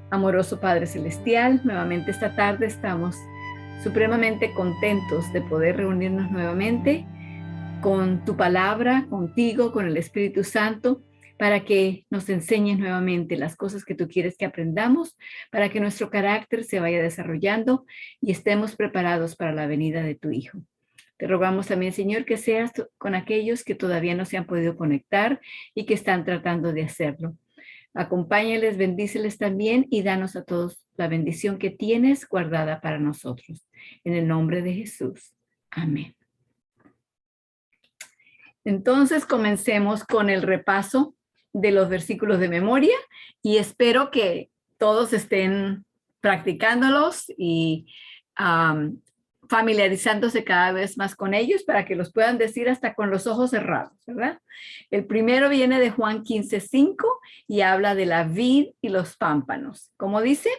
Amoroso Padre Celestial, nuevamente esta tarde estamos supremamente contentos de poder reunirnos nuevamente con tu palabra, contigo, con el Espíritu Santo, para que nos enseñes nuevamente las cosas que tú quieres que aprendamos, para que nuestro carácter se vaya desarrollando y estemos preparados para la venida de tu Hijo. Te rogamos también, Señor, que seas con aquellos que todavía no se han podido conectar y que están tratando de hacerlo. Acompáñales, bendíceles también y danos a todos la bendición que tienes guardada para nosotros. En el nombre de Jesús. Amén. Entonces, comencemos con el repaso de los versículos de memoria y espero que todos estén practicándolos y familiarizándose cada vez más con ellos para que los puedan decir hasta con los ojos cerrados, ¿verdad? El primero viene de Juan 15:5 y habla de la vid y los pámpanos. ¿Cómo dice?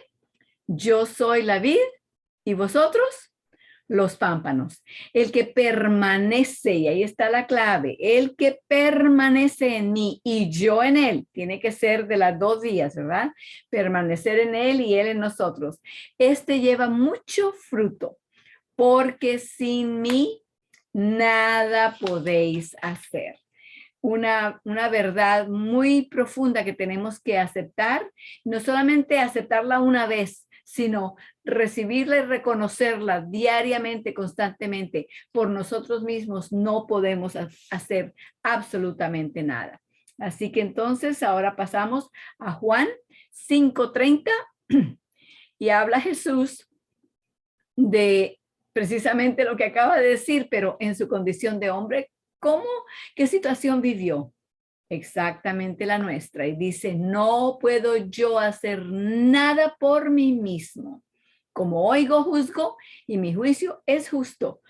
Yo soy la vid y vosotros los pámpanos. El que permanece, y ahí está la clave, el que permanece en mí y yo en él, tiene que ser de las dos vías, ¿verdad? Permanecer en él y él en nosotros. Este lleva mucho fruto, porque sin mí nada podéis hacer. Una verdad muy profunda que tenemos que aceptar, no solamente aceptarla una vez, sino recibirla y reconocerla diariamente, constantemente. Por nosotros mismos no podemos hacer absolutamente nada. Así que entonces ahora pasamos a Juan 5:30 y habla Jesús de precisamente lo que acaba de decir, pero en su condición de hombre, ¿cómo? ¿Qué situación vivió? Exactamente la nuestra. Y dice, no puedo yo hacer nada por mí mismo. Como oigo, juzgo, y mi juicio es justo,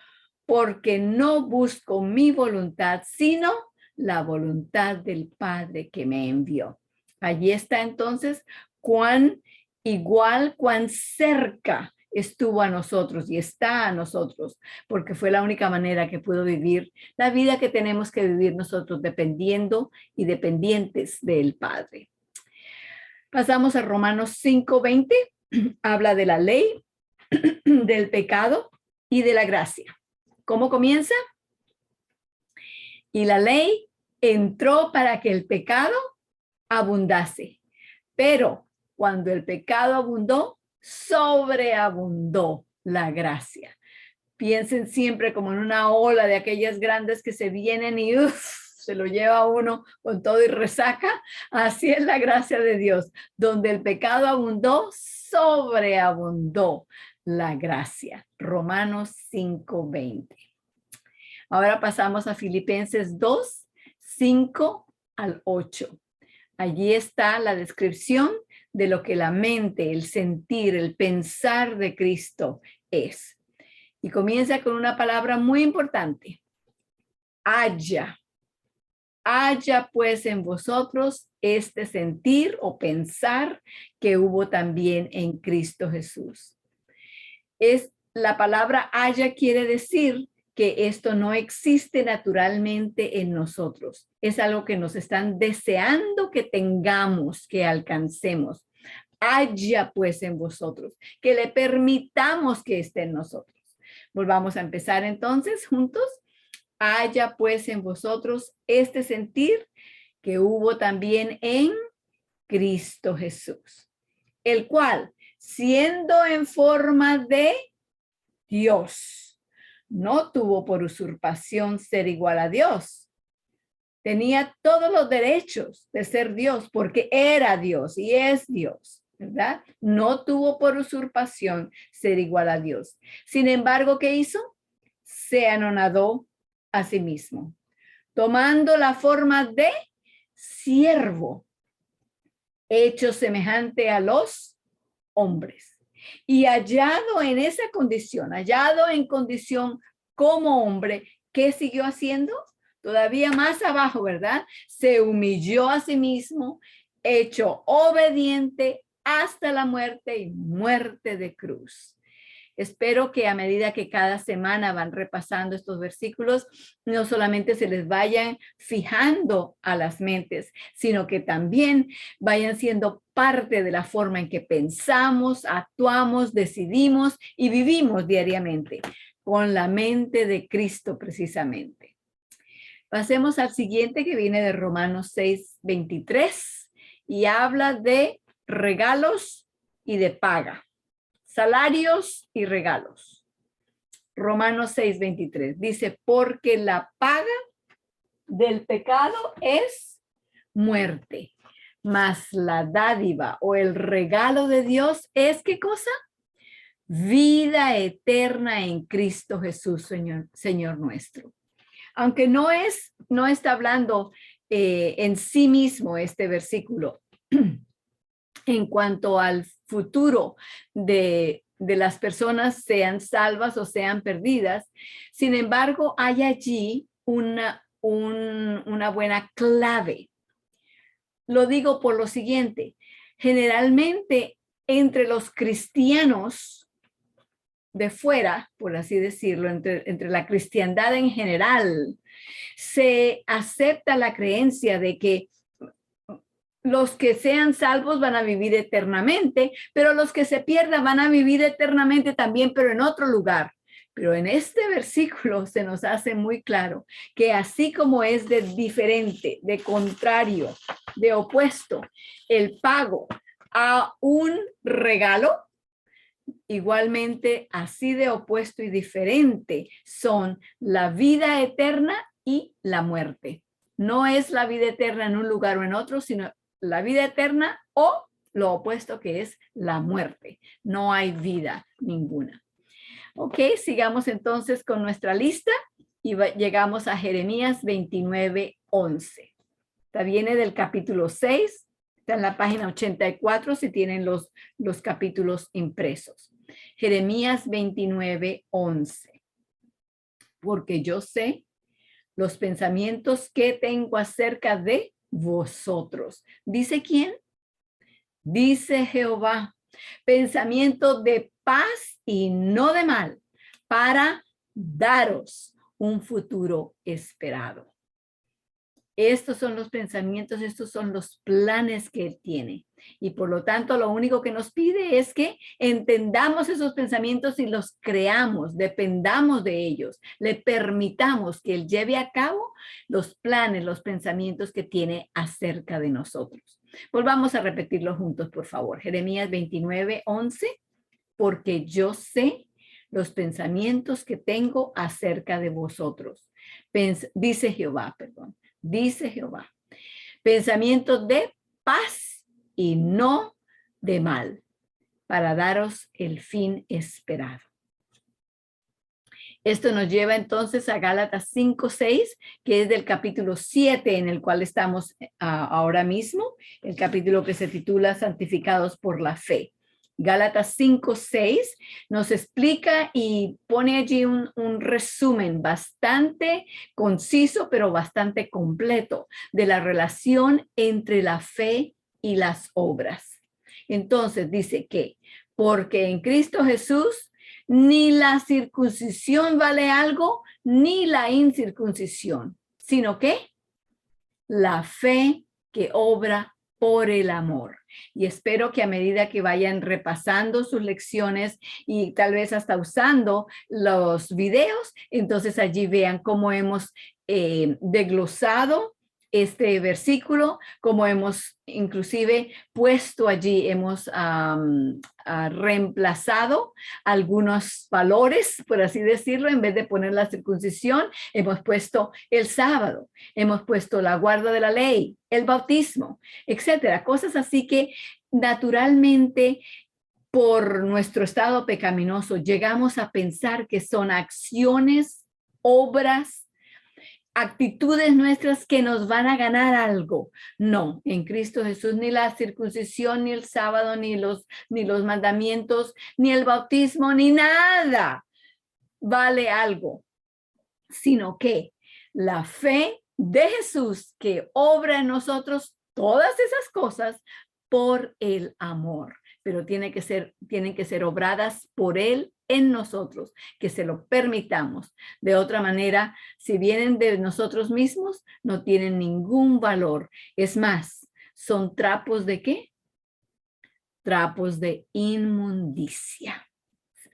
porque no busco mi voluntad, sino la voluntad del Padre que me envió. Allí está entonces cuán igual, cuán cerca estuvo a nosotros y está a nosotros, porque fue la única manera que pudo vivir la vida que tenemos que vivir nosotros, dependiendo y dependientes del Padre. Pasamos a Romanos 5:20, habla de la ley, del pecado y de la gracia. ¿Cómo comienza? Y la ley entró para que el pecado abundase, pero cuando el pecado abundó, sobreabundó la gracia. Piensen siempre como en una ola de aquellas grandes que se vienen y se lo lleva uno con todo y resaca. Así es la gracia de Dios. Donde el pecado abundó, sobreabundó la gracia. Romanos 5:20. Ahora pasamos a Filipenses 2:5-8. Allí está la descripción de lo que la mente, el sentir, el pensar de Cristo es. Y comienza con una palabra muy importante. Haya. Haya pues en vosotros este sentir o pensar que hubo también en Cristo Jesús. La palabra haya quiere decir que esto no existe naturalmente en nosotros. Es algo que nos están deseando que tengamos, que alcancemos. Haya pues en vosotros, que le permitamos que esté en nosotros. Volvamos a empezar entonces juntos. Haya pues en vosotros este sentir que hubo también en Cristo Jesús, el cual, siendo en forma de Dios, no tuvo por usurpación ser igual a Dios. Tenía todos los derechos de ser Dios porque era Dios y es Dios, ¿verdad? No tuvo por usurpación ser igual a Dios. Sin embargo, ¿qué hizo? Se anonadó a sí mismo, tomando la forma de siervo, hecho semejante a los hombres. Y hallado en esa condición, hallado en condición como hombre, ¿qué siguió haciendo? Todavía más abajo, ¿verdad? Se humilló a sí mismo, hecho obediente hasta la muerte y muerte de cruz. Espero que a medida que cada semana van repasando estos versículos, no solamente se les vayan fijando a las mentes, sino que también vayan siendo parte de la forma en que pensamos, actuamos, decidimos y vivimos diariamente, con la mente de Cristo precisamente. Pasemos al siguiente, que viene de Romanos 6:23 y habla de regalos y de paga, salarios y regalos. Romanos 6:23 dice, porque la paga del pecado es muerte, mas la dádiva o el regalo de Dios es, ¿qué cosa? Vida eterna en Cristo Jesús, Señor nuestro. Aunque no está hablando en sí mismo este versículo en cuanto al futuro de las personas, sean salvas o sean perdidas. Sin embargo, hay allí una buena clave. Lo digo por lo siguiente: generalmente entre los cristianos de fuera, por así decirlo, entre la cristiandad en general, se acepta la creencia de que los que sean salvos van a vivir eternamente, pero los que se pierdan van a vivir eternamente también, pero en otro lugar. Pero en este versículo se nos hace muy claro que así como es de diferente, de contrario, de opuesto, el pago a un regalo, igualmente así de opuesto y diferente son la vida eterna y la muerte. No es la vida eterna en un lugar o en otro, sino la vida eterna o lo opuesto, que es la muerte. No hay vida ninguna. Ok, sigamos entonces con nuestra lista y llegamos a Jeremías 29:11. Esta viene del capítulo 6, está en la página 84 si tienen los capítulos impresos. Jeremías 29:11. Porque yo sé los pensamientos que tengo acerca de vosotros. ¿Dice quién? Dice Jehová, pensamiento de paz y no de mal, para daros un futuro esperado. Estos son los pensamientos, estos son los planes que Él tiene. Y por lo tanto, lo único que nos pide es que entendamos esos pensamientos y los creamos, dependamos de ellos, le permitamos que Él lleve a cabo los planes, los pensamientos que tiene acerca de nosotros. Volvamos a repetirlo juntos, por favor. Jeremías 29:11, porque yo sé los pensamientos que tengo acerca de vosotros. Dice Jehová, pensamientos de paz y no de mal, para daros el fin esperado. Esto nos lleva entonces a Gálatas 5:6, que es del capítulo 7 en el cual estamos ahora mismo, el capítulo que se titula Santificados por la Fe. Gálatas 5:6 nos explica y pone allí un resumen bastante conciso, pero bastante completo de la relación entre la fe y las obras. Entonces dice que, porque en Cristo Jesús ni la circuncisión vale algo, ni la incircuncisión, sino que la fe que obra por el amor. Y espero que a medida que vayan repasando sus lecciones y tal vez hasta usando los videos, entonces allí vean cómo hemos desglosado este versículo, como hemos inclusive puesto allí, hemos reemplazado algunos valores, por así decirlo. En vez de poner la circuncisión, hemos puesto el sábado, hemos puesto la guarda de la ley, el bautismo, etcétera. Cosas así que naturalmente, por nuestro estado pecaminoso, llegamos a pensar que son acciones, obras, actitudes nuestras que nos van a ganar algo. No, en Cristo Jesús ni la circuncisión, ni el sábado, ni los mandamientos, ni el bautismo, ni nada vale algo, sino que la fe de Jesús que obra en nosotros todas esas cosas por el amor, pero tienen que ser obradas por Él en nosotros, que se lo permitamos. De otra manera, si vienen de nosotros mismos, no tienen ningún valor. Es más, son trapos ¿de qué? Trapos de inmundicia.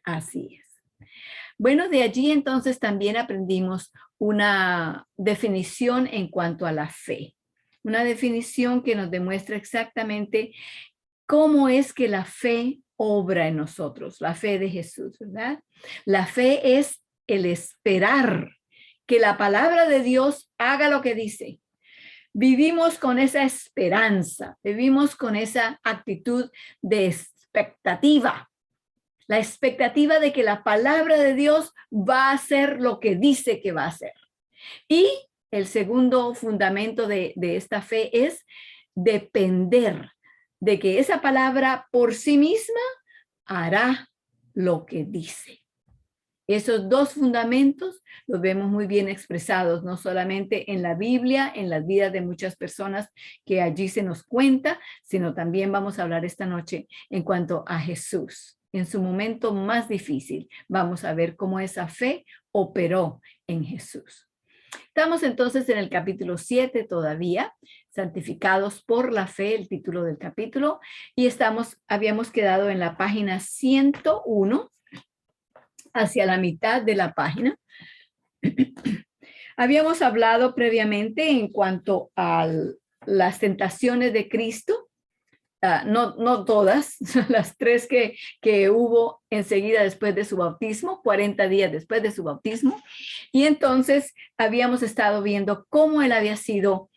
Así es. Bueno, de allí entonces también aprendimos una definición en cuanto a la fe. Una definición que nos demuestra exactamente cómo es que la fe obra en nosotros, la fe de Jesús, ¿verdad? La fe es el esperar que la palabra de Dios haga lo que dice. Vivimos con esa esperanza, vivimos con esa actitud de expectativa. La expectativa de que la palabra de Dios va a hacer lo que dice que va a hacer. Y el segundo fundamento de esta fe es depender de que esa palabra por sí misma hará lo que dice. Esos dos fundamentos los vemos muy bien expresados, no solamente en la Biblia, en las vidas de muchas personas que allí se nos cuenta, sino también vamos a hablar esta noche en cuanto a Jesús. En su momento más difícil, vamos a ver cómo esa fe operó en Jesús. Estamos entonces en el capítulo 7 todavía, santificados por la fe, el título del capítulo, y habíamos quedado en la página 101, hacia la mitad de la página. Habíamos hablado previamente en cuanto a las tentaciones de Cristo, no todas, las 3 que hubo enseguida después de su bautismo, 40 días después de su bautismo, y entonces habíamos estado viendo cómo él había sido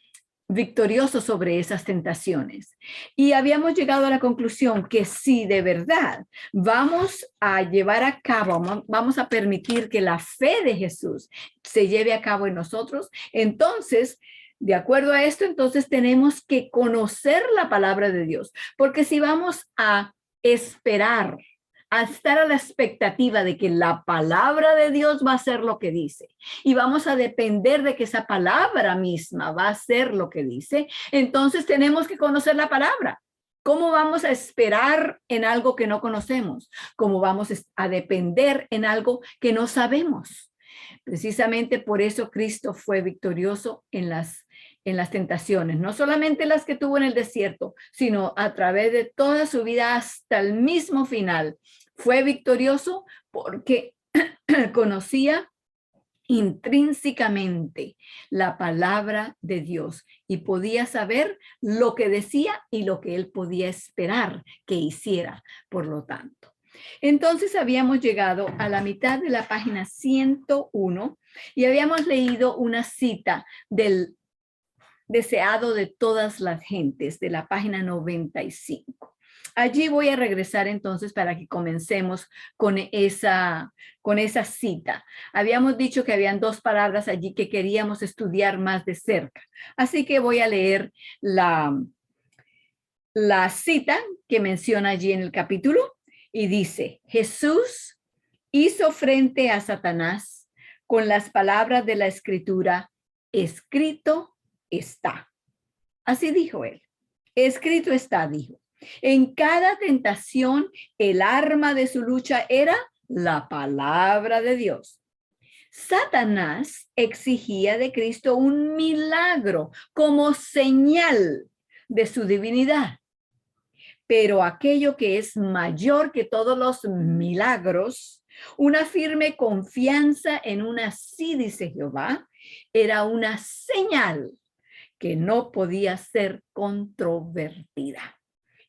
victorioso sobre esas tentaciones. Y habíamos llegado a la conclusión que si de verdad vamos a llevar a cabo, vamos a permitir que la fe de Jesús se lleve a cabo en nosotros, entonces, de acuerdo a esto, entonces tenemos que conocer la palabra de Dios, porque si vamos a esperar, a estar a la expectativa de que la palabra de Dios va a hacer lo que dice y vamos a depender de que esa palabra misma va a hacer lo que dice, entonces tenemos que conocer la palabra. ¿Cómo vamos a esperar en algo que no conocemos? ¿Cómo vamos a depender en algo que no sabemos? Precisamente por eso Cristo fue victorioso en las tentaciones, no solamente las que tuvo en el desierto, sino a través de toda su vida hasta el mismo final. Fue victorioso porque conocía intrínsecamente la palabra de Dios y podía saber lo que decía y lo que él podía esperar que hiciera, por lo tanto. Entonces habíamos llegado a la mitad de la página 101 y habíamos leído una cita del deseado de todas las gentes, de la página 95. Allí voy a regresar entonces para que comencemos con esa cita. Habíamos dicho que habían 2 palabras allí que queríamos estudiar más de cerca. Así que voy a leer la cita que menciona allí en el capítulo y dice: Jesús hizo frente a Satanás con las palabras de la Escritura: escrito está. Así dijo él. Escrito está, dijo. En cada tentación, el arma de su lucha era la palabra de Dios. Satanás exigía de Cristo un milagro como señal de su divinidad. Pero aquello que es mayor que todos los milagros, una firme confianza en una sí, dice Jehová, era una señal que no podía ser controvertida.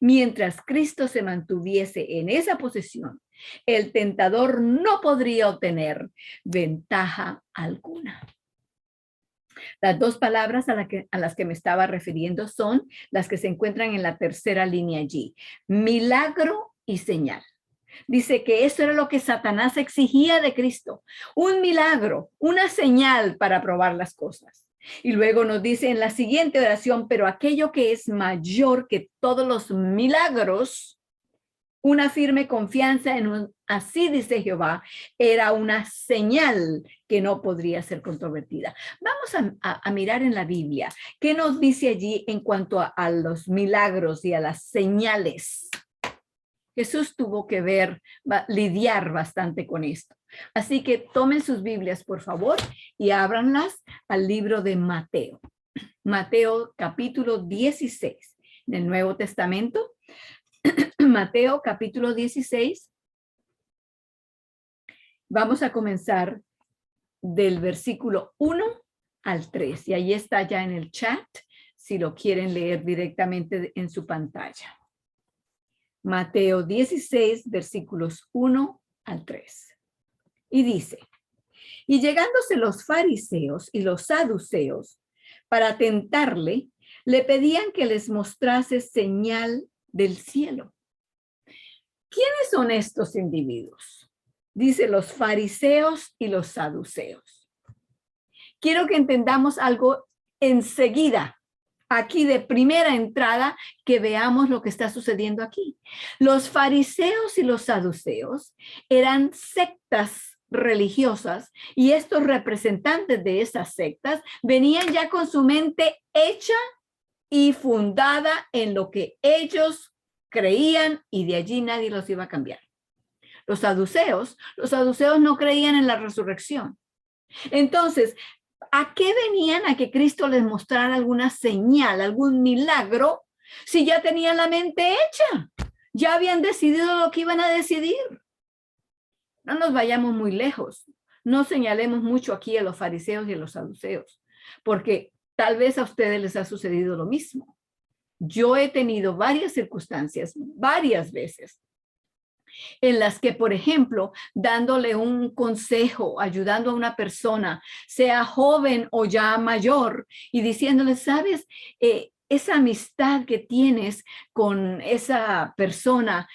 Mientras Cristo se mantuviese en esa posición, el tentador no podría obtener ventaja alguna. Las 2 palabras a las que me estaba refiriendo son las que se encuentran en la tercera línea allí: milagro y señal. Dice que eso era lo que Satanás exigía de Cristo: un milagro, una señal para probar las cosas. Y luego nos dice en la siguiente oración: pero aquello que es mayor que todos los milagros, una firme confianza en un así dice Jehová, era una señal que no podría ser controvertida. Vamos a mirar en la Biblia qué nos dice allí en cuanto a los milagros y a las señales. Jesús tuvo que lidiar bastante con esto. Así que tomen sus Biblias, por favor, y ábranlas al libro de Mateo. Mateo capítulo 16 del Nuevo Testamento. Mateo capítulo 16. Vamos a comenzar del versículo 1 al 3. Y ahí está ya en el chat, si lo quieren leer directamente en su pantalla. Mateo 16, versículos 1 al 3. Y dice, y llegándose los fariseos y los saduceos para tentarle, le pedían que les mostrase señal del cielo. ¿Quiénes son estos individuos? Dice los fariseos y los saduceos. Quiero que entendamos algo enseguida, aquí de primera entrada, que veamos lo que está sucediendo aquí. Los fariseos y los saduceos eran sectas religiosas y estos representantes de esas sectas venían ya con su mente hecha y fundada en lo que ellos creían y de allí nadie los iba a cambiar. Los saduceos no creían en la resurrección. Entonces, ¿a qué venían? A que Cristo les mostrara alguna señal, algún milagro, si ya tenían la mente hecha, ya habían decidido lo que iban a decidir. No nos vayamos muy lejos, no señalemos mucho aquí a los fariseos y a los saduceos, porque tal vez a ustedes les ha sucedido lo mismo. Yo he tenido varias circunstancias, varias veces, en las que, por ejemplo, dándole un consejo, ayudando a una persona, sea joven o ya mayor, y diciéndole, sabes, esa amistad que tienes con esa persona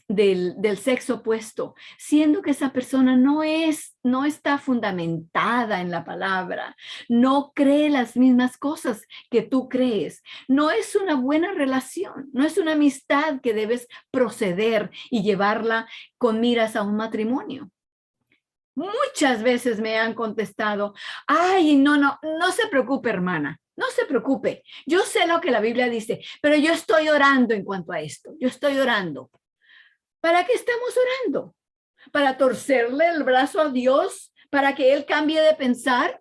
del sexo opuesto, siendo que esa persona no está fundamentada en la palabra, no cree las mismas cosas que tú crees, no es una buena relación, no es una amistad que debes proceder y llevarla con miras a un matrimonio. Muchas veces me han contestado, ay, no se preocupe, hermana, no se preocupe, yo sé lo que la Biblia dice, pero yo estoy orando en cuanto a esto, yo estoy orando. ¿Para qué estamos orando? ¿Para torcerle el brazo a Dios? ¿Para que Él cambie de pensar?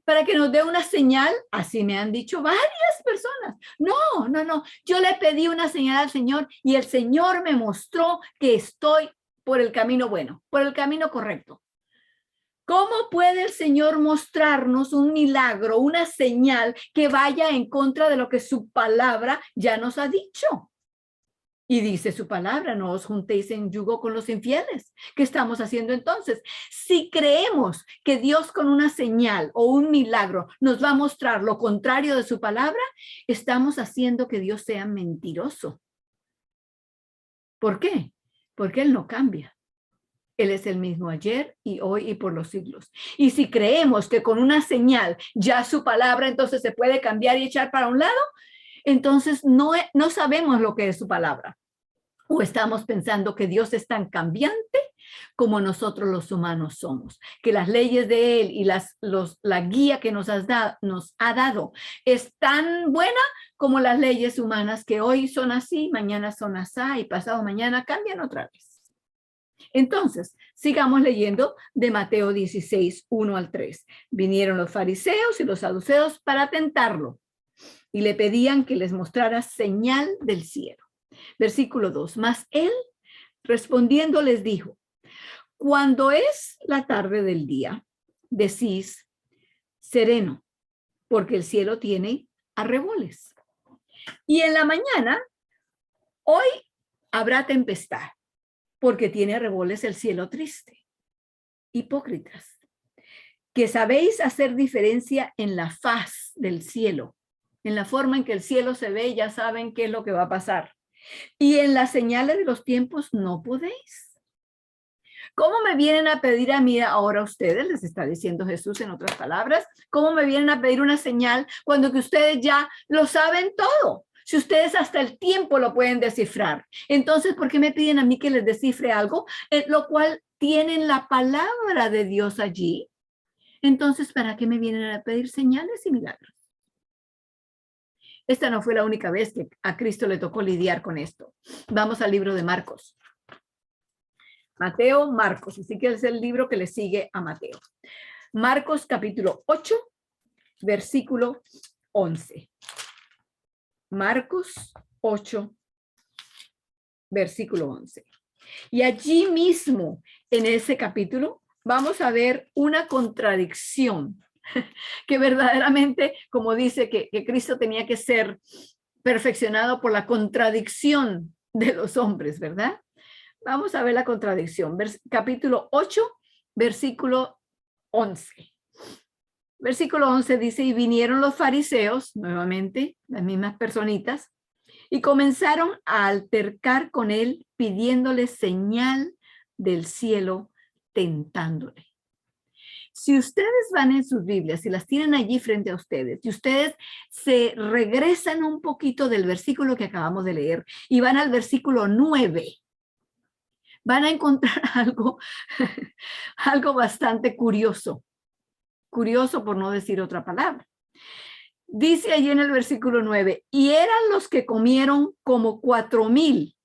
¿Para que nos dé una señal? Así me han dicho varias personas. No. Yo le pedí una señal al Señor y el Señor me mostró que estoy por el camino bueno, por el camino correcto. ¿Cómo puede el Señor mostrarnos un milagro, una señal que vaya en contra de lo que su palabra ya nos ha dicho? Y dice su palabra, no os juntéis en yugo con los infieles. ¿Qué estamos haciendo entonces? Si creemos que Dios con una señal o un milagro nos va a mostrar lo contrario de su palabra, estamos haciendo que Dios sea mentiroso. ¿Por qué? Porque Él no cambia. Él es el mismo ayer y hoy y por los siglos. Y si creemos que con una señal ya su palabra entonces se puede cambiar y echar para un lado, entonces no sabemos lo que es su palabra. O estamos pensando que Dios es tan cambiante como nosotros los humanos somos, que las leyes de Él y la guía que nos ha dado es tan buena como las leyes humanas, que hoy son así, mañana son así y pasado mañana cambian otra vez. Entonces, sigamos leyendo de Mateo 16, 1 al 3. Vinieron los fariseos y los saduceos para tentarlo y le pedían que les mostrara señal del cielo. Versículo 2. Mas él respondiendo les dijo, cuando es la tarde del día, decís sereno, porque el cielo tiene arreboles. Y en la mañana, hoy habrá tempestad, porque tiene arreboles el cielo triste. Hipócritas, que sabéis hacer diferencia en la faz del cielo, en la forma en que el cielo se ve, ya saben qué es lo que va a pasar. Y en las señales de los tiempos no podéis. ¿Cómo me vienen a pedir a mí ahora ustedes? Les está diciendo Jesús en otras palabras. ¿Cómo me vienen a pedir una señal cuando que ustedes ya lo saben todo? Si ustedes hasta el tiempo lo pueden descifrar. Entonces, ¿por qué me piden a mí que les descifre algo? Lo cual tienen la palabra de Dios allí. Entonces, ¿para qué me vienen a pedir señales y milagros? Esta no fue la única vez que a Cristo le tocó lidiar con esto. Vamos al libro de Marcos. Mateo, Marcos, así que es el libro que le sigue a Mateo. Marcos capítulo 8, versículo 11. Marcos 8, versículo 11. Y allí mismo, en ese capítulo, vamos a ver una contradicción que verdaderamente, como dice que Cristo tenía que ser perfeccionado por la contradicción de los hombres, ¿verdad? Vamos a ver la contradicción. Capítulo 8, versículo 11. Versículo 11 dice, y vinieron los fariseos, nuevamente, las mismas personitas, y comenzaron a altercar con él, pidiéndole señal del cielo, tentándole. Si ustedes van en sus Biblias, si las tienen allí frente a ustedes, y ustedes se regresan un poquito del versículo que acabamos de leer y van al versículo 9, van a encontrar algo bastante curioso. Curioso por no decir otra palabra. Dice allí en el versículo 9, y eran los que comieron como 4,000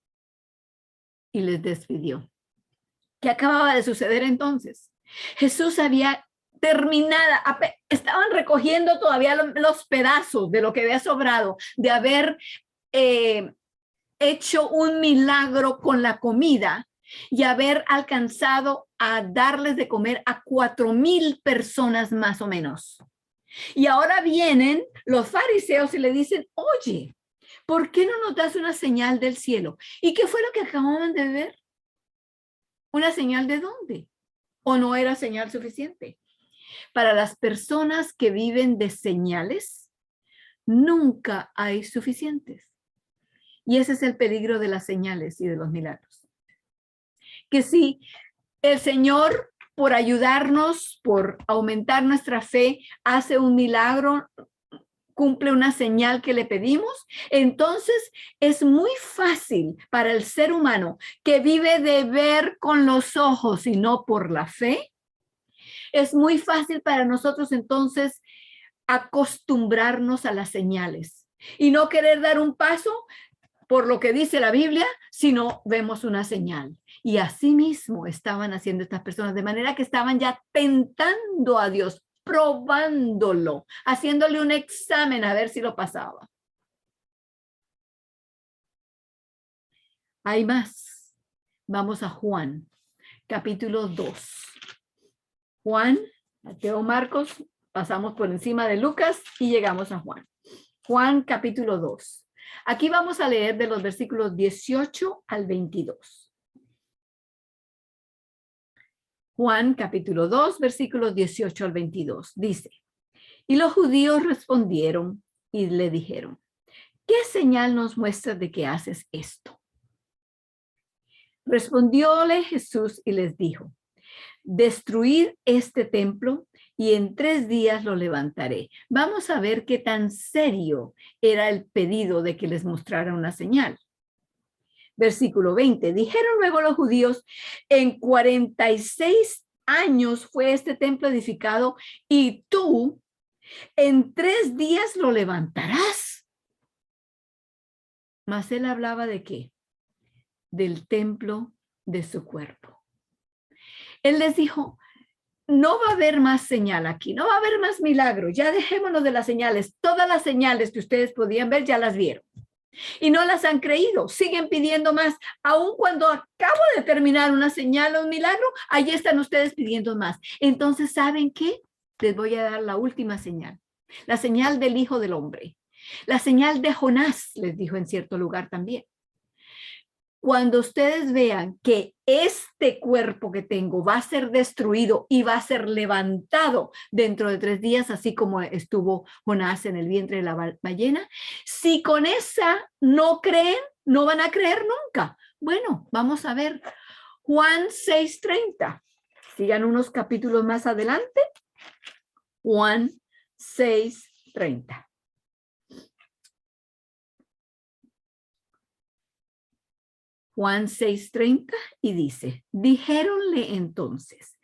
y les despidió. ¿Qué acababa de suceder entonces? Jesús había terminado, estaban recogiendo todavía los pedazos de lo que había sobrado, de haber hecho un milagro con la comida y haber alcanzado a darles de comer a 4,000 personas más o menos. Y ahora vienen los fariseos y le dicen, oye, ¿por qué no nos das una señal del cielo? ¿Y qué fue lo que acababan de ver? ¿Una señal de dónde? ¿O no era señal suficiente? Para las personas que viven de señales, nunca hay suficientes. Y ese es el peligro de las señales y de los milagros. Que si el Señor, por ayudarnos, por aumentar nuestra fe, hace un milagro, cumple una señal que le pedimos, entonces es muy fácil para el ser humano que vive de ver con los ojos y no por la fe. Es muy fácil para nosotros entonces acostumbrarnos a las señales y no querer dar un paso por lo que dice la Biblia, sino vemos una señal. Y así mismo estaban haciendo estas personas, de manera que estaban ya tentando a Dios, probándolo, haciéndole un examen a ver si lo pasaba. Hay más. Vamos a Juan, capítulo 2. Juan, Mateo, Marcos, pasamos por encima de Lucas y llegamos a Juan. Juan, capítulo 2. Aquí vamos a leer de los versículos 18 al 22. Juan, capítulo 2, versículos 18 al 22. Dice, y los judíos respondieron y le dijeron, ¿qué señal nos muestras de que haces esto? Respondióle Jesús y les dijo, destruid este templo y en 3 días lo levantaré. Vamos a ver qué tan serio era el pedido de que les mostrara una señal. Versículo 20. Dijeron luego los judíos, en 46 años fue este templo edificado y tú en 3 días lo levantarás. Mas él hablaba ¿de qué? Del templo de su cuerpo. Él les dijo, no va a haber más señal aquí, no va a haber más milagro, ya dejémonos de las señales. Todas las señales que ustedes podían ver ya las vieron. Y no las han creído, siguen pidiendo más. Aun cuando acabo de terminar una señal o un milagro, allí están ustedes pidiendo más. Entonces, ¿saben qué? Les voy a dar la última señal. La señal del Hijo del Hombre. La señal de Jonás, les dijo en cierto lugar también. Cuando ustedes vean que este cuerpo que tengo va a ser destruido y va a ser levantado dentro de 3 días, así como estuvo Jonás en el vientre de la ballena, si con esa no creen, no van a creer nunca. Bueno, vamos a ver Juan 6:30. Sigan unos capítulos más adelante. Juan 6:30. Juan 6:30 y dice, dijéronle entonces,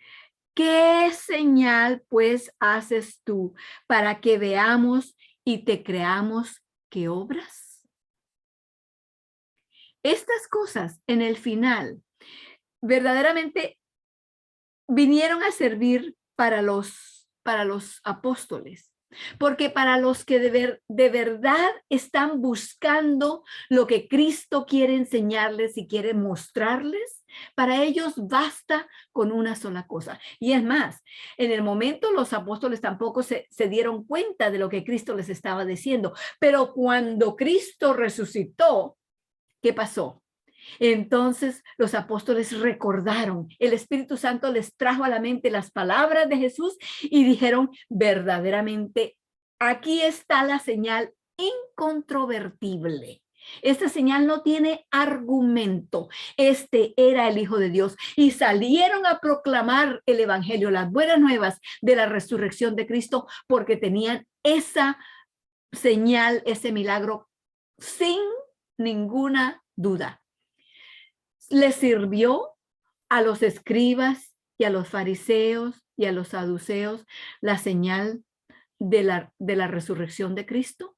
¿qué señal pues haces tú para que veamos y te creamos que obras. Estas cosas en el final verdaderamente vinieron a servir para los apóstoles, porque para los que de verdad están buscando lo que Cristo quiere enseñarles y quiere mostrarles, para ellos basta con una sola cosa. Y es más, en el momento los apóstoles tampoco se dieron cuenta de lo que Cristo les estaba diciendo, pero cuando Cristo resucitó, ¿qué pasó? Entonces los apóstoles recordaron, el Espíritu Santo les trajo a la mente las palabras de Jesús y dijeron, verdaderamente, aquí está la señal incontrovertible. Esta señal no tiene argumento. Este era el Hijo de Dios y salieron a proclamar el evangelio, las buenas nuevas de la resurrección de Cristo, porque tenían esa señal, ese milagro sin ninguna duda. Le sirvió a los escribas y a los fariseos y a los saduceos la señal de la resurrección de Cristo.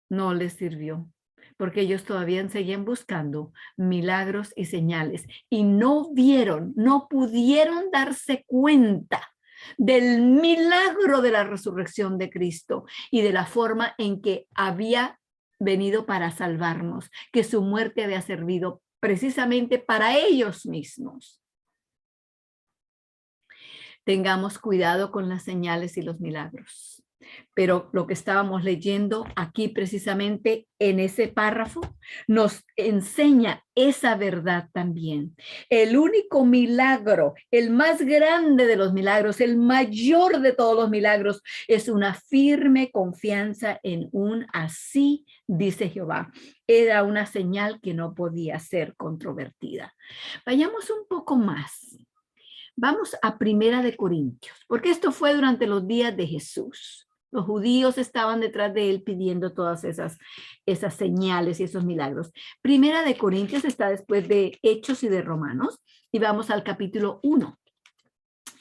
No les sirvió, porque ellos todavía seguían buscando milagros y señales y no vieron, no pudieron darse cuenta del milagro de la resurrección de Cristo y de la forma en que había venido para salvarnos, que su muerte había servido precisamente para ellos mismos. Tengamos cuidado con las señales y los milagros. Pero lo que estábamos leyendo aquí precisamente en ese párrafo nos enseña esa verdad también. El único milagro, el más grande de los milagros, el mayor de todos los milagros, es una firme confianza en un así dice Jehová. Era una señal que no podía ser controvertida. Vayamos un poco más. Vamos a Primera de Corintios, porque esto fue durante los días de Jesús. Los judíos estaban detrás de él pidiendo todas esas señales y esos milagros. Primera de Corintios está después de Hechos y de Romanos, y vamos al capítulo 1.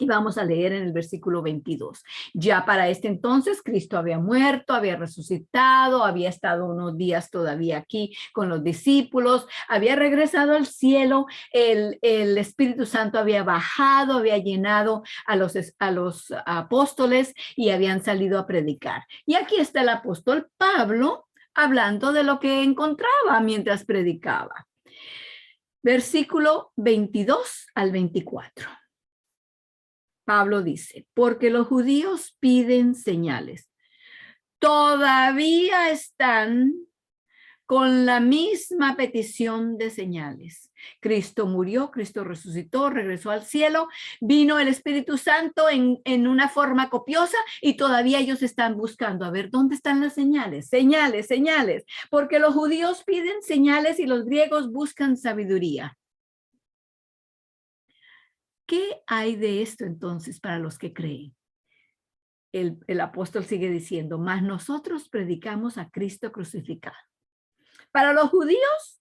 Y vamos a leer en el versículo 22. Ya para este entonces Cristo había muerto, había resucitado, había estado unos días todavía aquí con los discípulos, había regresado al cielo, el Espíritu Santo había bajado, había llenado a los apóstoles y habían salido a predicar. Y aquí está el apóstol Pablo hablando de lo que encontraba mientras predicaba. Versículo 22 al 24. Pablo dice, porque los judíos piden señales. Todavía están con la misma petición de señales. Cristo murió, Cristo resucitó, regresó al cielo, vino el Espíritu Santo en una forma copiosa y todavía ellos están buscando, a ver, ¿dónde están las señales? Señales, señales, porque los judíos piden señales y los griegos buscan sabiduría. ¿Qué hay de esto entonces para los que creen? El apóstol sigue diciendo, mas nosotros predicamos a Cristo crucificado. Para los judíos,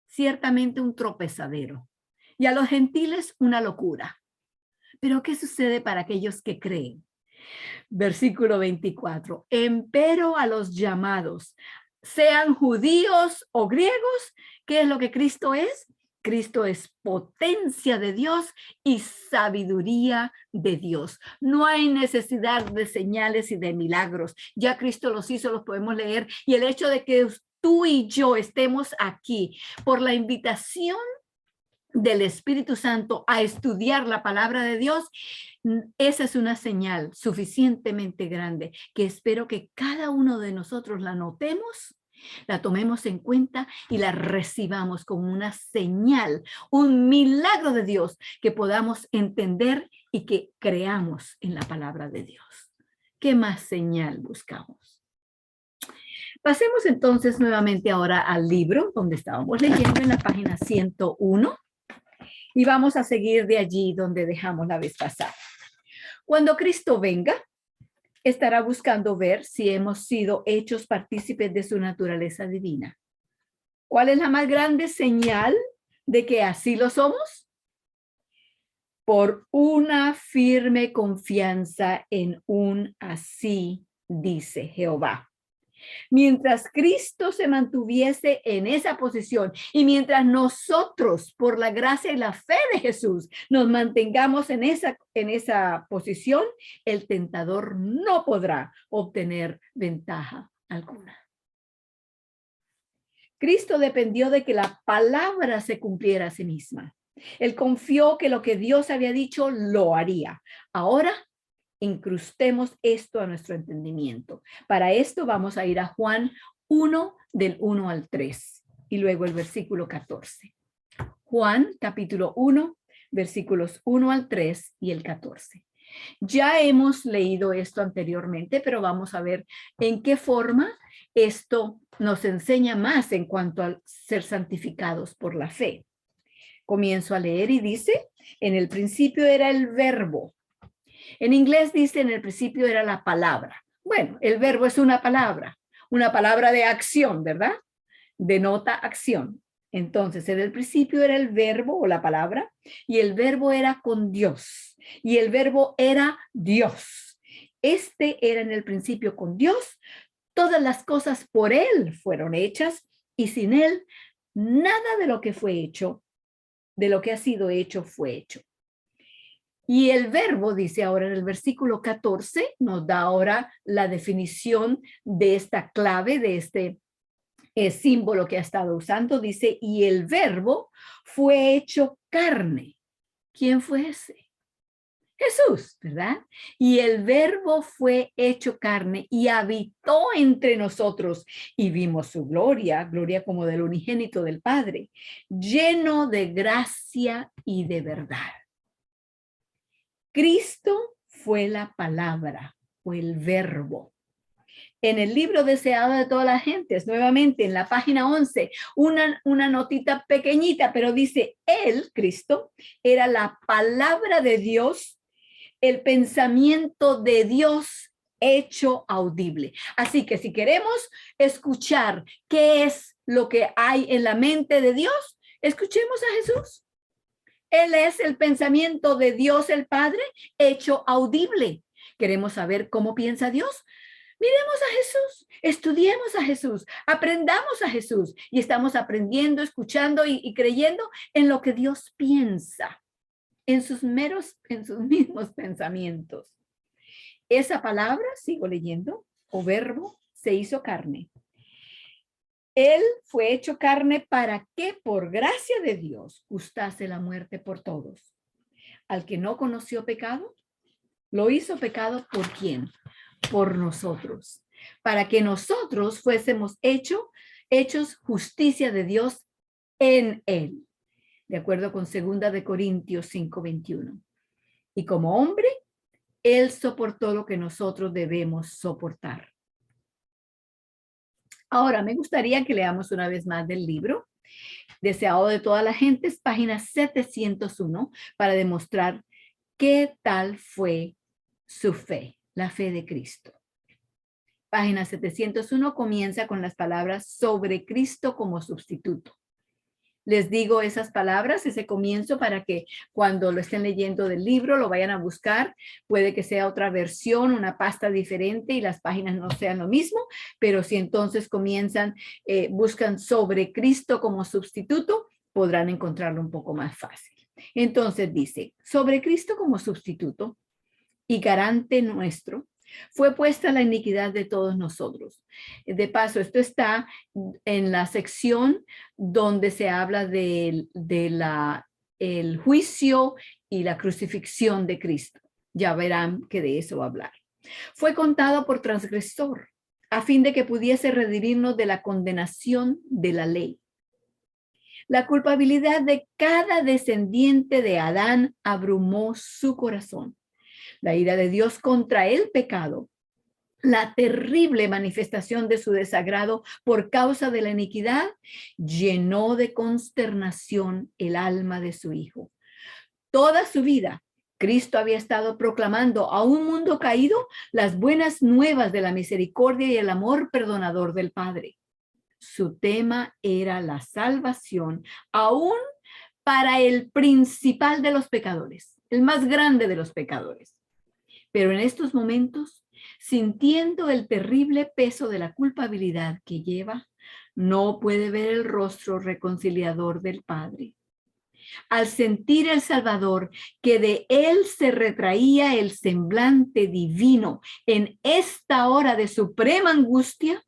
ciertamente un tropezadero, y a los gentiles una locura. Pero ¿qué sucede para aquellos que creen? Versículo 24, empero a los llamados, sean judíos o griegos, ¿qué es lo que Cristo es? Cristo es potencia de Dios y sabiduría de Dios. No hay necesidad de señales y de milagros. Ya Cristo los hizo, los podemos leer. Y el hecho de que tú y yo estemos aquí por la invitación del Espíritu Santo a estudiar la palabra de Dios, esa es una señal suficientemente grande que espero que cada uno de nosotros la notemos, la tomemos en cuenta y la recibamos como una señal, un milagro de Dios que podamos entender y que creamos en la palabra de Dios. ¿Qué más señal buscamos? Pasemos entonces nuevamente ahora al libro donde estábamos leyendo en la página 101 y vamos a seguir de allí donde dejamos la vez pasada. Cuando Cristo venga, estará buscando ver si hemos sido hechos partícipes de su naturaleza divina. ¿Cuál es la más grande señal de que así lo somos? Por una firme confianza en un así dice Jehová. Mientras Cristo se mantuviese en esa posición y mientras nosotros, por la gracia y la fe de Jesús, nos mantengamos en esa posición, el tentador no podrá obtener ventaja alguna. Cristo dependió de que la palabra se cumpliera a sí misma. Él confió que lo que Dios había dicho lo haría. Ahora incrustemos esto a nuestro entendimiento. Para esto vamos a ir a Juan 1 del 1 al 3 y luego el versículo 14. Juan capítulo 1, versículos 1 al 3 y el 14. Ya hemos leído esto anteriormente, pero vamos a ver en qué forma esto nos enseña más en cuanto a ser santificados por la fe. Comienzo a leer y dice, en el principio era el verbo. En inglés dice, en el principio era la palabra. Bueno, el verbo es una palabra de acción, ¿verdad? Denota acción. Entonces, en el principio era el verbo o la palabra, y el verbo era con Dios, y el verbo era Dios. Este era en el principio con Dios. Todas las cosas por él fueron hechas, y sin él, nada de lo que fue hecho, de lo que ha sido hecho, fue hecho. Y el verbo, dice ahora en el versículo 14, nos da ahora la definición de esta clave, de este símbolo que ha estado usando. Dice, y el verbo fue hecho carne. ¿Quién fue ese? Jesús, ¿verdad? Y el verbo fue hecho carne y habitó entre nosotros y vimos su gloria, gloria como del unigénito del Padre, lleno de gracia y de verdad. Cristo fue la palabra, fue el verbo. En el libro deseado de todas las gentes, nuevamente en la página 11, una notita pequeñita, pero dice, él, Cristo, era la palabra de Dios, el pensamiento de Dios hecho audible. Así que si queremos escuchar qué es lo que hay en la mente de Dios, escuchemos a Jesús. Él es el pensamiento de Dios el Padre hecho audible. ¿Queremos saber cómo piensa Dios? Miremos a Jesús, estudiemos a Jesús, aprendamos a Jesús y estamos aprendiendo, escuchando y creyendo en lo que Dios piensa, en sus mismos pensamientos. Esa palabra, sigo leyendo, o verbo, se hizo carne. Él fue hecho carne para que por gracia de Dios gustase la muerte por todos. Al que no conoció pecado, lo hizo pecado ¿por quién? Por nosotros, para que nosotros fuésemos hechos justicia de Dios en él, de acuerdo con 2 de Corintios 5:21. Y como hombre, él soportó lo que nosotros debemos soportar. Ahora, me gustaría que leamos una vez más del libro, Deseado de todas las gentes, página 701, para demostrar qué tal fue su fe, la fe de Cristo. Página 701 comienza con las palabras sobre Cristo como sustituto. Les digo esas palabras, ese comienzo, para que cuando lo estén leyendo del libro lo vayan a buscar. Puede que sea otra versión, una pasta diferente y las páginas no sean lo mismo, pero si entonces comienzan, buscan sobre Cristo como sustituto, podrán encontrarlo un poco más fácil. Entonces dice, sobre Cristo como sustituto y garante nuestro, fue puesta la iniquidad de todos nosotros. De paso, esto está en la sección donde se habla el juicio y la crucifixión de Cristo. Ya verán que de eso va a hablar. Fue contado por transgresor, a fin de que pudiese redimirnos de la condenación de la ley. La culpabilidad de cada descendiente de Adán abrumó su corazón. La ira de Dios contra el pecado, la terrible manifestación de su desagrado por causa de la iniquidad, llenó de consternación el alma de su Hijo. Toda su vida, Cristo había estado proclamando a un mundo caído las buenas nuevas de la misericordia y el amor perdonador del Padre. Su tema era la salvación, aún para el principal de los pecadores, el más grande de los pecadores. Pero en estos momentos, sintiendo el terrible peso de la culpabilidad que lleva, no puede ver el rostro reconciliador del Padre. Al sentir el Salvador que de él se retraía el semblante divino en esta hora de suprema angustia,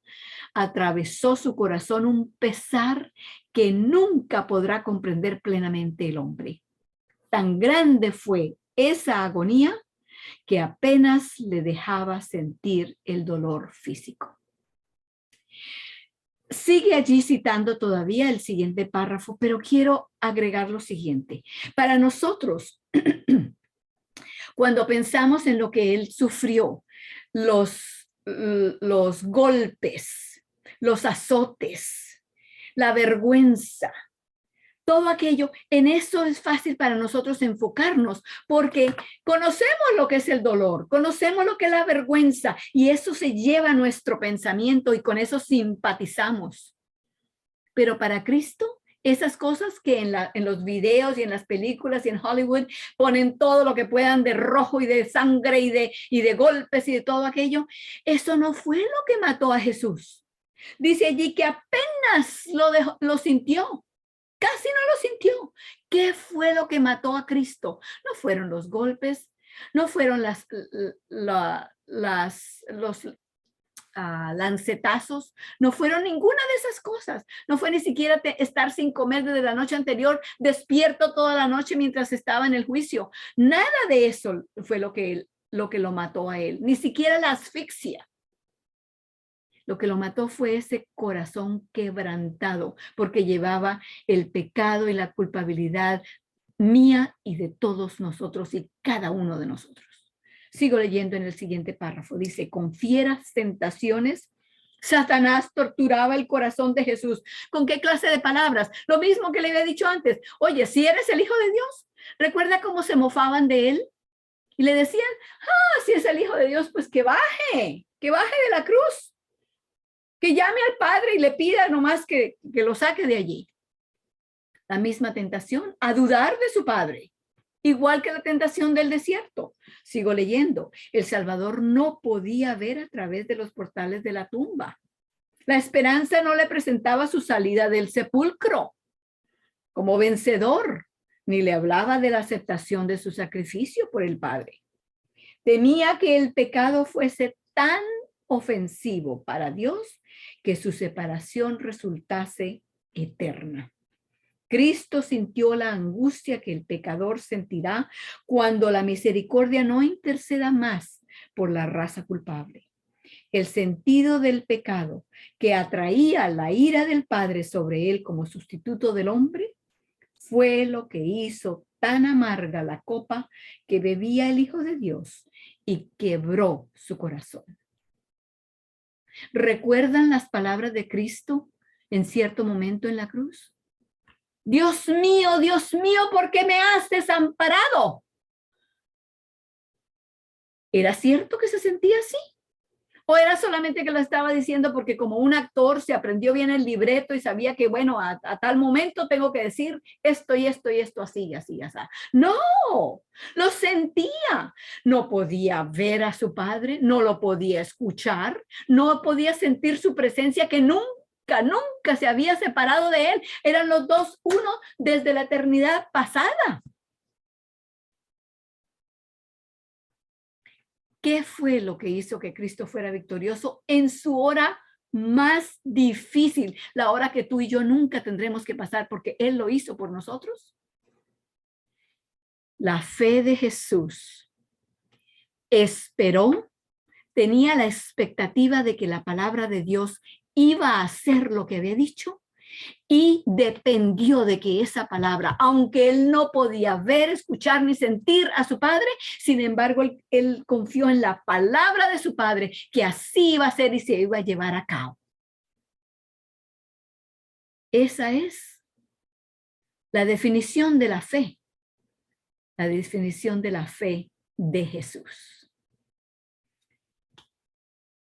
atravesó su corazón un pesar que nunca podrá comprender plenamente el hombre. Tan grande fue esa agonía que apenas le dejaba sentir el dolor físico. Sigue allí citando todavía el siguiente párrafo, pero quiero agregar lo siguiente. Para nosotros, cuando pensamos en lo que él sufrió, los golpes, los azotes, la vergüenza, todo aquello, en eso es fácil para nosotros enfocarnos, porque conocemos lo que es el dolor, conocemos lo que es la vergüenza, y eso se lleva a nuestro pensamiento y con eso simpatizamos. Pero para Cristo, esas cosas que en los videos y en las películas y en Hollywood ponen todo lo que puedan de rojo y de sangre y de golpes y de todo aquello, eso no fue lo que mató a Jesús. Dice allí que apenas lo sintió. Casi no lo sintió. ¿Qué fue lo que mató a Cristo? No fueron los golpes, no fueron los lancetazos, no fueron ninguna de esas cosas. No fue ni siquiera estar sin comer desde la noche anterior, despierto toda la noche mientras estaba en el juicio. Nada de eso fue lo que lo mató a él, ni siquiera la asfixia. Lo que lo mató fue ese corazón quebrantado, porque llevaba el pecado y la culpabilidad mía y de todos nosotros y cada uno de nosotros. Sigo leyendo en el siguiente párrafo. Dice, con fieras tentaciones, Satanás torturaba el corazón de Jesús. ¿Con qué clase de palabras? Lo mismo que le había dicho antes. Oye, si eres el Hijo de Dios, ¿recuerda cómo se mofaban de él? Y le decían, si es el Hijo de Dios, pues que baje de la cruz. Que llame al Padre y le pida nomás que lo saque de allí. La misma tentación, a dudar de su Padre. Igual que la tentación del desierto. Sigo leyendo. El Salvador no podía ver a través de los portales de la tumba. La esperanza no le presentaba su salida del sepulcro como vencedor, ni le hablaba de la aceptación de su sacrificio por el Padre. Temía que el pecado fuese tan ofensivo para Dios que su separación resultase eterna. Cristo sintió la angustia que el pecador sentirá cuando la misericordia no interceda más por la raza culpable. El sentido del pecado que atraía la ira del Padre sobre él como sustituto del hombre fue lo que hizo tan amarga la copa que bebía el Hijo de Dios y quebró su corazón. ¿Recuerdan las palabras de Cristo en cierto momento en la cruz? Dios mío, ¿por qué me has desamparado? ¿Era cierto que se sentía así? ¿O era solamente que lo estaba diciendo porque como un actor se aprendió bien el libreto y sabía que, bueno, a tal momento tengo que decir esto y esto y esto, así, así, así? No, lo sentía. No podía ver a su padre, no lo podía escuchar, no podía sentir su presencia que nunca se había separado de él. Eran los dos uno desde la eternidad pasada. ¿Qué fue lo que hizo que Cristo fuera victorioso en su hora más difícil? La hora que tú y yo nunca tendremos que pasar porque Él lo hizo por nosotros. La fe de Jesús esperó, tenía la expectativa de que la palabra de Dios iba a hacer lo que había dicho y dependió de que esa palabra, aunque él no podía ver, escuchar ni sentir a su padre, sin embargo, él confió en la palabra de su padre, que así iba a ser y se iba a llevar a cabo. Esa es la definición de la fe de Jesús.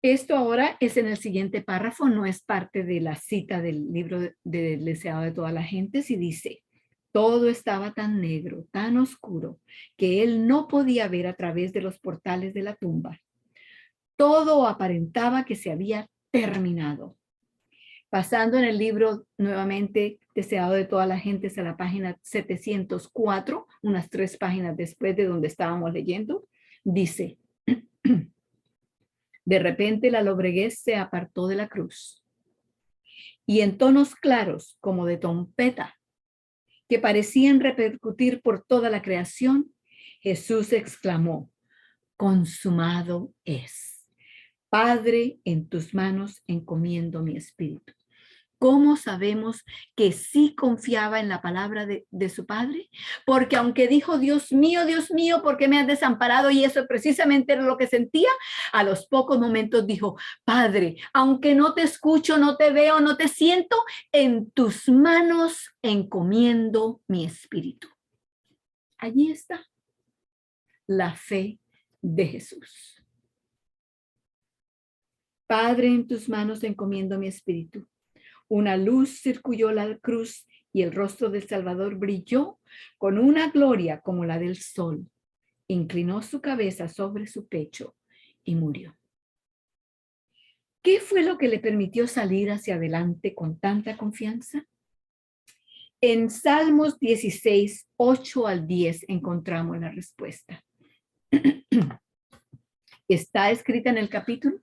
Esto ahora es en el siguiente párrafo, no es parte de la cita del libro del deseado de toda la gente, y dice, todo estaba tan negro, tan oscuro, que él no podía ver a través de los portales de la tumba. Todo aparentaba que se había terminado. Pasando en el libro nuevamente deseado de todas las gentes a la página 704, unas 3 páginas después de donde estábamos leyendo, dice, de repente la lobreguez se apartó de la cruz y en tonos claros como de trompeta que parecían repercutir por toda la creación, Jesús exclamó, consumado es. Padre, en tus manos encomiendo mi espíritu. ¿Cómo sabemos que sí confiaba en la palabra de su padre? Porque aunque dijo, Dios mío, ¿por qué me has desamparado? Y eso precisamente era lo que sentía. A los pocos momentos dijo, Padre, aunque no te escucho, no te veo, no te siento, en tus manos encomiendo mi espíritu. Allí está la fe de Jesús. Padre, en tus manos encomiendo mi espíritu. Una luz circuló la cruz y el rostro del Salvador brilló con una gloria como la del sol. Inclinó su cabeza sobre su pecho y murió. ¿Qué fue lo que le permitió salir hacia adelante con tanta confianza? En Salmos 16, 8 al 10 encontramos la respuesta. Está escrita en el capítulo,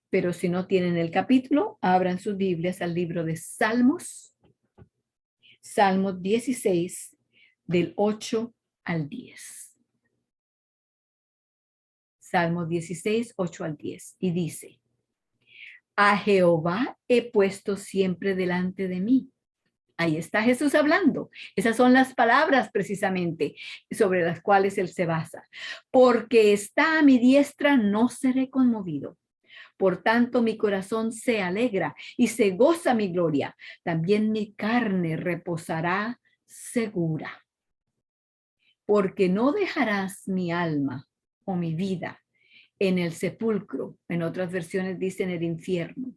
pero si no tienen el capítulo, abran sus Biblias al libro de Salmos. Salmos 16, del 8 al 10. Salmos 16, 8 al 10. Y dice, a Jehová he puesto siempre delante de mí. Ahí está Jesús hablando. Esas son las palabras precisamente sobre las cuales él se basa. Porque está a mi diestra, no seré conmovido. Por tanto, mi corazón se alegra y se goza mi gloria. También mi carne reposará segura. Porque no dejarás mi alma o mi vida en el sepulcro, en otras versiones dicen el infierno,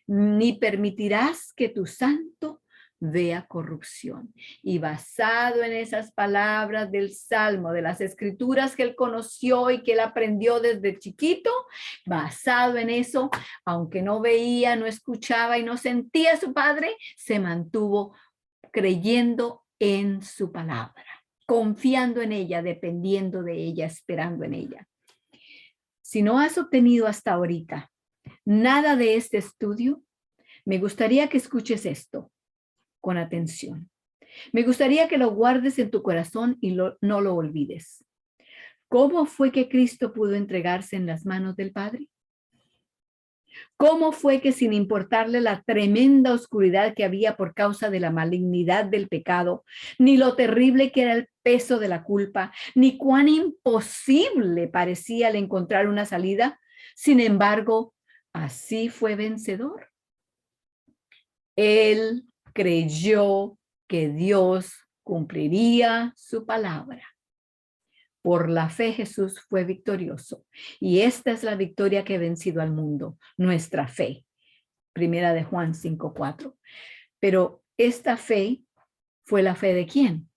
ni permitirás que tu santo vea corrupción. Y basado en esas palabras del Salmo, de las escrituras que él conoció y que él aprendió desde chiquito, basado en eso, aunque no veía, no escuchaba y no sentía a su padre, se mantuvo creyendo en su palabra, confiando en ella, dependiendo de ella, esperando en ella. Si no has obtenido hasta ahorita nada de este estudio, me gustaría que escuches esto con atención. Me gustaría que lo guardes en tu corazón y no lo olvides. ¿Cómo fue que Cristo pudo entregarse en las manos del Padre? ¿Cómo fue que sin importarle la tremenda oscuridad que había por causa de la malignidad del pecado, ni lo terrible que era el peso de la culpa, ni cuán imposible parecía el encontrar una salida, sin embargo, así fue vencedor? Él creyó que Dios cumpliría su palabra. Por la fe Jesús fue victorioso. Y esta es la victoria que ha vencido al mundo, nuestra fe. Primera de Juan 5:4. Pero esta fe fue la fe de ¿quién?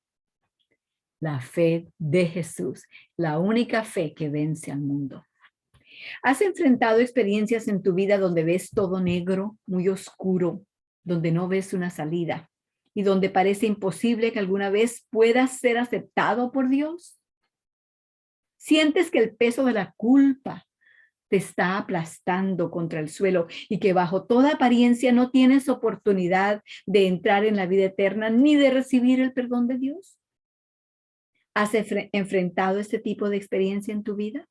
La fe de Jesús, la única fe que vence al mundo. ¿Has enfrentado experiencias en tu vida donde ves todo negro, muy oscuro, donde no ves una salida y donde parece imposible que alguna vez puedas ser aceptado por Dios? ¿Sientes que el peso de la culpa te está aplastando contra el suelo y que bajo toda apariencia no tienes oportunidad de entrar en la vida eterna ni de recibir el perdón de Dios? ¿Has enfrentado este tipo de experiencia en tu vida?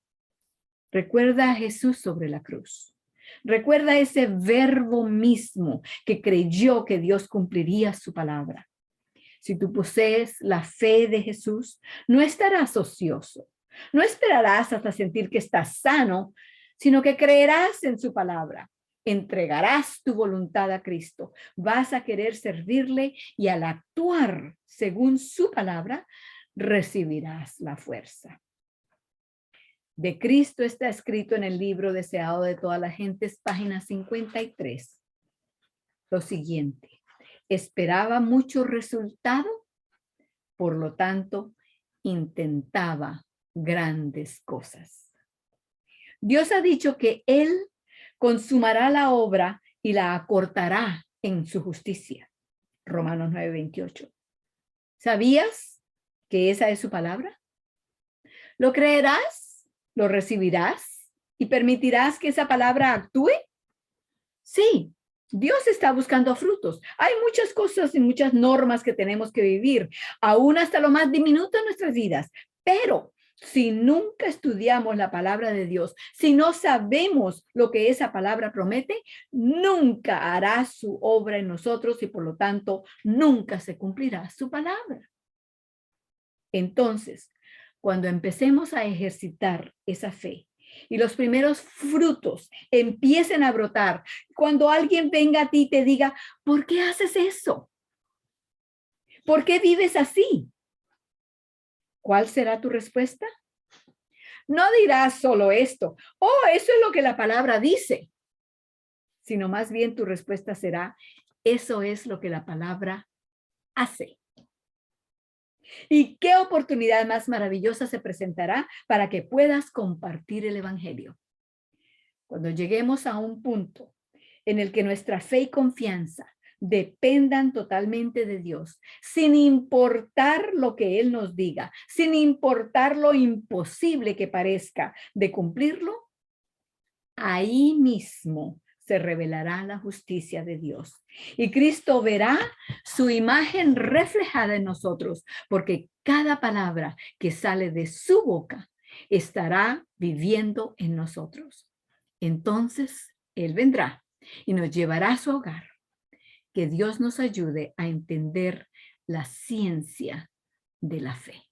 Recuerda a Jesús sobre la cruz. Recuerda ese verbo mismo que creyó que Dios cumpliría su palabra. Si tú posees la fe de Jesús, no estarás ocioso. No esperarás hasta sentir que estás sano, sino que creerás en su palabra. Entregarás tu voluntad a Cristo. Vas a querer servirle y al actuar según su palabra, recibirás la fuerza. De Cristo está escrito en el libro deseado de todas las gentes, página 53. Lo siguiente: esperaba mucho resultado, por lo tanto, intentaba grandes cosas. Dios ha dicho que Él consumará la obra y la acortará en su justicia. Romanos 9:28. ¿Sabías que esa es su palabra? ¿Lo creerás? ¿Lo recibirás? ¿Y permitirás que esa palabra actúe? Sí, Dios está buscando frutos. Hay muchas cosas y muchas normas que tenemos que vivir, aún hasta lo más diminuto de nuestras vidas. Pero si nunca estudiamos la palabra de Dios, si no sabemos lo que esa palabra promete, nunca hará su obra en nosotros y por lo tanto nunca se cumplirá su palabra. Entonces, cuando empecemos a ejercitar esa fe y los primeros frutos empiecen a brotar, cuando alguien venga a ti y te diga, ¿por qué haces eso? ¿Por qué vives así? ¿Cuál será tu respuesta? No dirás solo esto, oh, eso es lo que la palabra dice, sino más bien tu respuesta será, eso es lo que la palabra hace. ¿Y qué oportunidad más maravillosa se presentará para que puedas compartir el evangelio? Cuando lleguemos a un punto en el que nuestra fe y confianza dependan totalmente de Dios, sin importar lo que Él nos diga, sin importar lo imposible que parezca de cumplirlo, ahí mismo se revelará la justicia de Dios. Y Cristo verá su imagen reflejada en nosotros, porque cada palabra que sale de su boca estará viviendo en nosotros. Entonces, Él vendrá y nos llevará a su hogar. Que Dios nos ayude a entender la ciencia de la fe.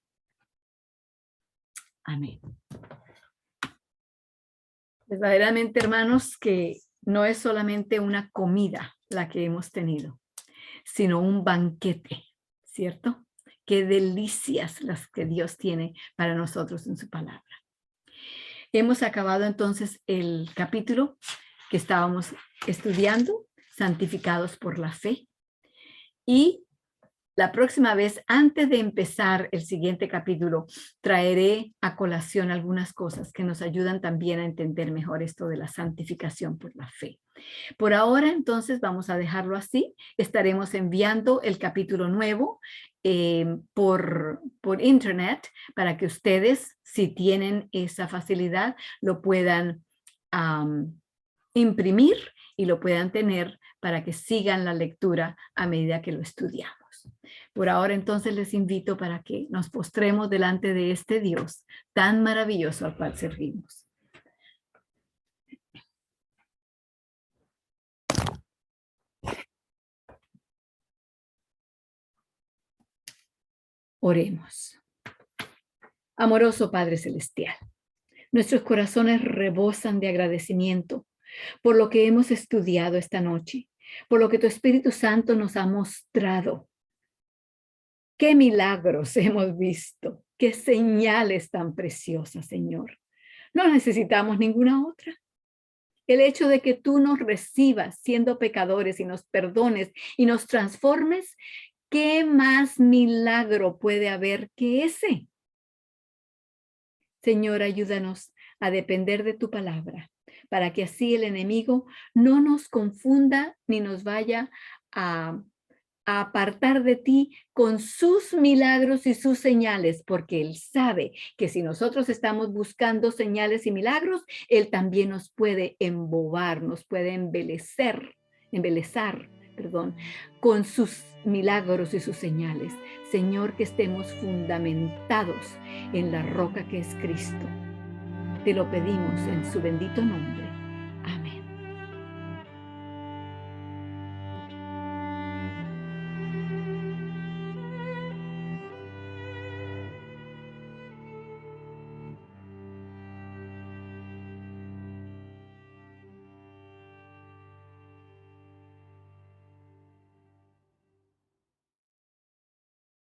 Amén. Verdaderamente, hermanos, que no es solamente una comida la que hemos tenido, sino un banquete, ¿cierto? Qué delicias las que Dios tiene para nosotros en su palabra. Hemos acabado entonces el capítulo que estábamos estudiando, santificados por la fe. Y la próxima vez, antes de empezar el siguiente capítulo, traeré a colación algunas cosas que nos ayudan también a entender mejor esto de la santificación por la fe. Por ahora, entonces, vamos a dejarlo así. Estaremos enviando el capítulo nuevo por internet para que ustedes, si tienen esa facilidad, lo puedan imprimir y lo puedan tener para que sigan la lectura a medida que lo estudiamos. Por ahora, entonces, les invito para que nos postremos delante de este Dios tan maravilloso al cual servimos. Oremos. Amoroso Padre Celestial, nuestros corazones rebosan de agradecimiento por lo que hemos estudiado esta noche, por lo que tu Espíritu Santo nos ha mostrado. Qué milagros hemos visto, qué señales tan preciosas, Señor. No necesitamos ninguna otra. El hecho de que tú nos recibas siendo pecadores y nos perdones y nos transformes, ¿qué más milagro puede haber que ese? Señor, ayúdanos a depender de tu palabra, para que así el enemigo no nos confunda ni nos vaya a apartar de ti con sus milagros y sus señales, porque Él sabe que si nosotros estamos buscando señales y milagros, Él también nos puede embobar, nos puede embelezar, con sus milagros y sus señales. Señor, que estemos fundamentados en la roca que es Cristo. Te lo pedimos en su bendito nombre.